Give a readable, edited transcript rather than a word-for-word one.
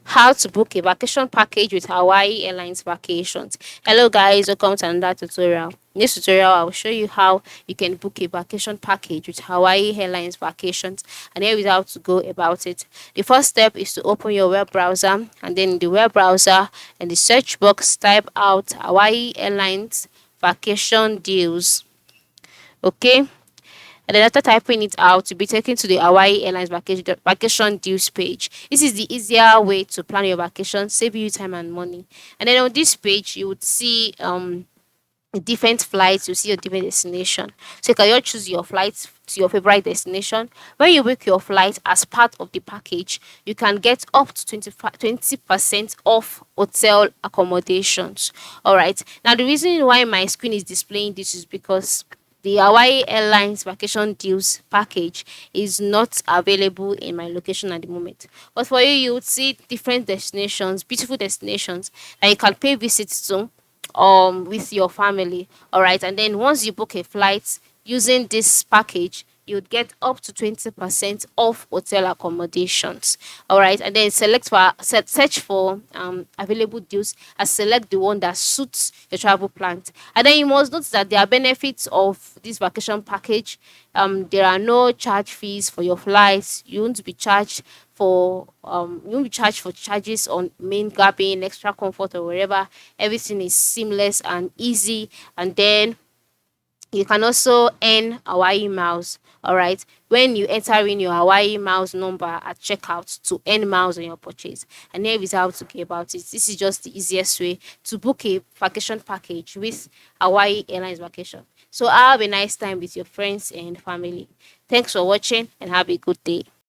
how to book a vacation package with Hawaii Airlines Vacations. Hello guys, welcome to another tutorial. In this tutorial, I will show you how you can book a vacation package with Hawaii Airlines Vacations, and here is how to go about it. The first step is to open your web browser, and then in the web browser, in the search box, type out Hawaii Airlines Vacation Deals. Okay, and then after typing it out, you'll be taken to the Hawaii Airlines vacation deals page. This is the easier way to plan your vacation, save you time and money. And then on this page, you would see different flights, you see your different destination. So you can just choose your flights to your favorite destination. When you book your flight as part of the package, you can get up to 20% off hotel accommodations. All right. Now, the reason why my screen is displaying this is because the Hawaii Airlines Vacation Deals package is not available in my location at the moment. But for you, you would see different destinations, beautiful destinations that you can pay visits to with your family. All right. And then once you book a flight using this package, you'd get up to 20% off hotel accommodations. All right. And then search for available deals and select the one that suits your travel plan. And then you must note that there are benefits of this vacation package. There are no charge fees for your flights. You won't be charged for charges on main cabin, extra comfort or wherever. Everything is seamless and easy. And then you can also earn Hawaii miles. All right. When you enter in your Hawaii miles number at checkout to earn miles on your purchase. And here is how to go about it. This is just the easiest way to book a vacation package with Hawaii Airlines Vacation. So have a nice time with your friends and family. Thanks for watching and have a good day.